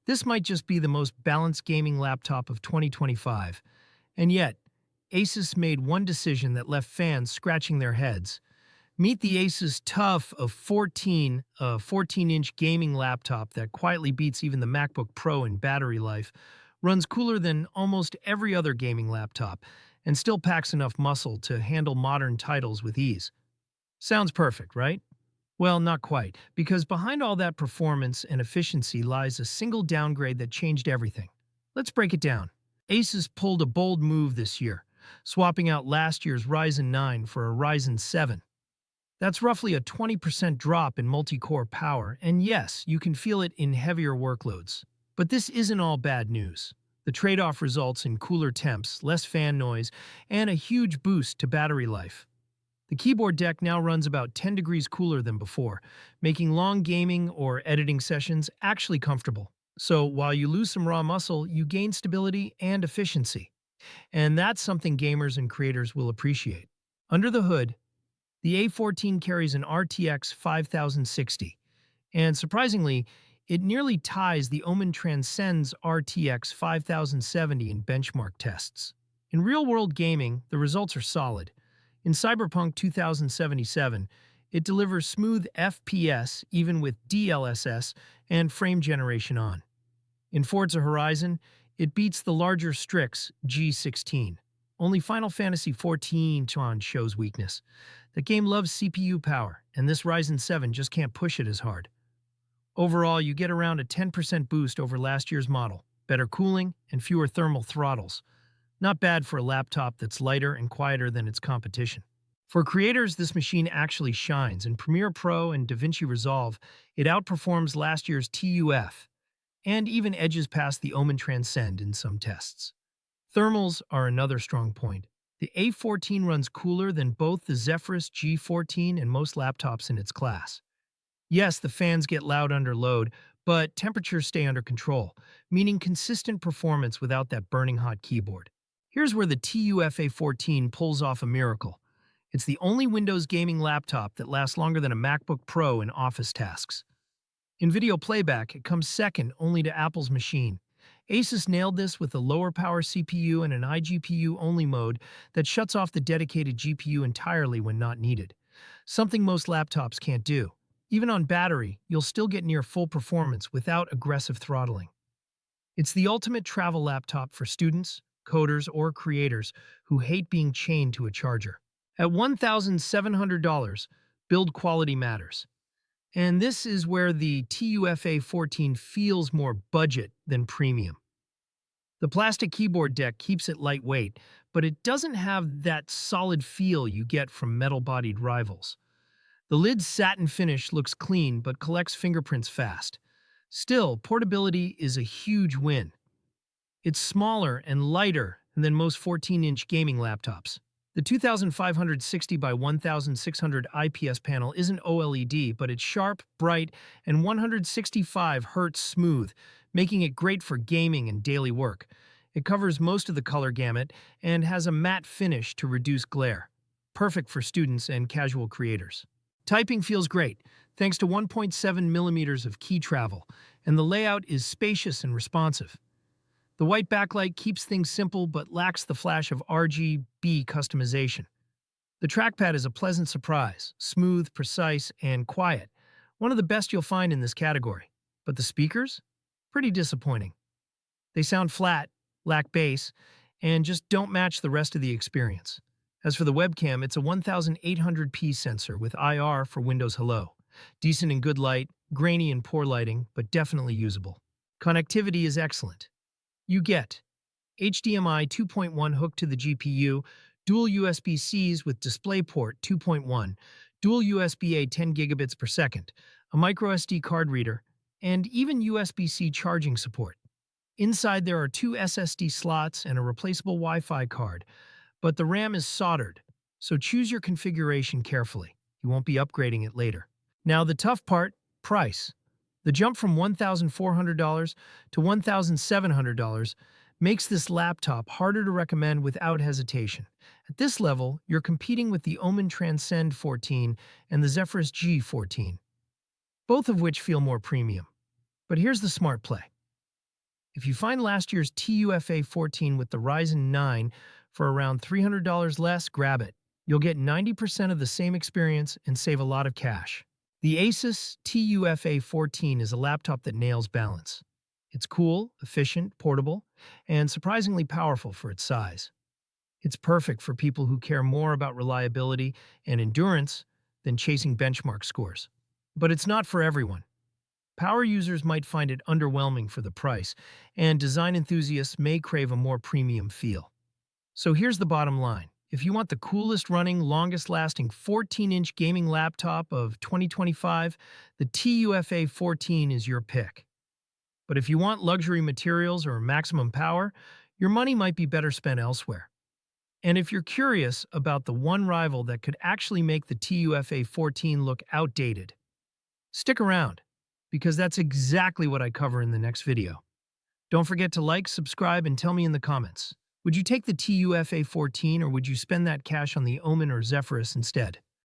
This might just be the most balanced gaming laptop of 2025. And yet, Asus made one decision that left fans scratching their heads. Meet the Asus TUF A14, a 14-inch gaming laptop that quietly beats even the MacBook Pro in battery life, runs cooler than almost every other gaming laptop, and still packs enough muscle to handle modern titles with ease. Sounds perfect, right? Well, not quite, because behind all that performance and efficiency lies a single downgrade that changed everything. Let's break it down. Asus pulled a bold move this year, swapping out last year's Ryzen 9 for a Ryzen 7. That's roughly a 20% drop in multi-core power, and yes, you can feel it in heavier workloads. But this isn't all bad news. The trade-off results in cooler temps, less fan noise, and a huge boost to battery life. The keyboard deck now runs about 10 degrees cooler than before, making long gaming or editing sessions actually comfortable. So while you lose some raw muscle, you gain stability and efficiency. And that's something gamers and creators will appreciate. Under the hood, the A14 carries an RTX 5060, and surprisingly, it nearly ties the Omen Transcend's RTX 5070 in benchmark tests. In real-world gaming, the results are solid. In Cyberpunk 2077, it delivers smooth FPS even with DLSS and frame generation on. In Forza Horizon, it beats the larger Strix G14. Only Final Fantasy XIV shows weakness. The game loves CPU power, and this Ryzen 7 just can't push it as hard. Overall, you get around a 10% boost over last year's model, better cooling, and fewer thermal throttles. Not bad for a laptop that's lighter and quieter than its competition. For creators, this machine actually shines. In Premiere Pro and DaVinci Resolve, it outperforms last year's TUF, and even edges past the Omen Transcend in some tests. Thermals are another strong point. The A14 runs cooler than both the Zephyrus G14 and most laptops in its class. Yes, the fans get loud under load, but temperatures stay under control, meaning consistent performance without that burning hot keyboard. Here's where the TUF A14 pulls off a miracle. It's the only Windows gaming laptop that lasts longer than a MacBook Pro in office tasks. In video playback, it comes second only to Apple's machine. Asus nailed this with a lower power CPU and an iGPU-only mode that shuts off the dedicated GPU entirely when not needed. Something most laptops can't do. Even on battery, you'll still get near full performance without aggressive throttling. It's the ultimate travel laptop for students, coders, or creators who hate being chained to a charger. At $1,700, build quality matters. And this is where the TUF A14 feels more budget than premium. The plastic keyboard deck keeps it lightweight, but it doesn't have that solid feel you get from metal-bodied rivals. The lid's satin finish looks clean but collects fingerprints fast. Still, portability is a huge win. It's smaller and lighter than most 14-inch gaming laptops. The 2560 by 1600 IPS panel isn't OLED, but it's sharp, bright, and 165 Hz smooth, making it great for gaming and daily work. It covers most of the color gamut and has a matte finish to reduce glare. Perfect for students and casual creators. Typing feels great, thanks to 1.7 millimeters of key travel, and the layout is spacious and responsive. The white backlight keeps things simple but lacks the flash of RGB customization. The trackpad is a pleasant surprise, smooth, precise, and quiet, one of the best you'll find in this category. But the speakers? Pretty disappointing. They sound flat, lack bass, and just don't match the rest of the experience. As for the webcam, it's a 1800p sensor with IR for Windows Hello. Decent in good light, grainy in poor lighting, but definitely usable. Connectivity is excellent. You get HDMI 2.1 hooked to the GPU, dual USB-Cs with DisplayPort 2.1, dual USB-A 10 gigabits per second, a microSD card reader, and even USB-C charging support. Inside there are two SSD slots and a replaceable Wi-Fi card, but the RAM is soldered, so choose your configuration carefully. You won't be upgrading it later. Now the tough part, price. The jump from $1,400 to $1,700 makes this laptop harder to recommend without hesitation. At this level, you're competing with the Omen Transcend 14 and the Zephyrus G14, both of which feel more premium. But here's the smart play. If you find last year's TUF A14 with the Ryzen 9 for around $300 less, grab it. You'll get 90% of the same experience and save a lot of cash. The Asus TUF A14 is a laptop that nails balance. It's cool, efficient, portable, and surprisingly powerful for its size. It's perfect for people who care more about reliability and endurance than chasing benchmark scores. But it's not for everyone. Power users might find it underwhelming for the price, and design enthusiasts may crave a more premium feel. So here's the bottom line. If you want the coolest running, longest-lasting 14-inch gaming laptop of 2025, the TUF A14 is your pick. But if you want luxury materials or maximum power, your money might be better spent elsewhere. And if you're curious about the one rival that could actually make the TUF A14 look outdated, stick around, because that's exactly what I cover in the next video. Don't forget to like, subscribe, and tell me in the comments. Would you take the TUF A14 or would you spend that cash on the Omen or Zephyrus instead?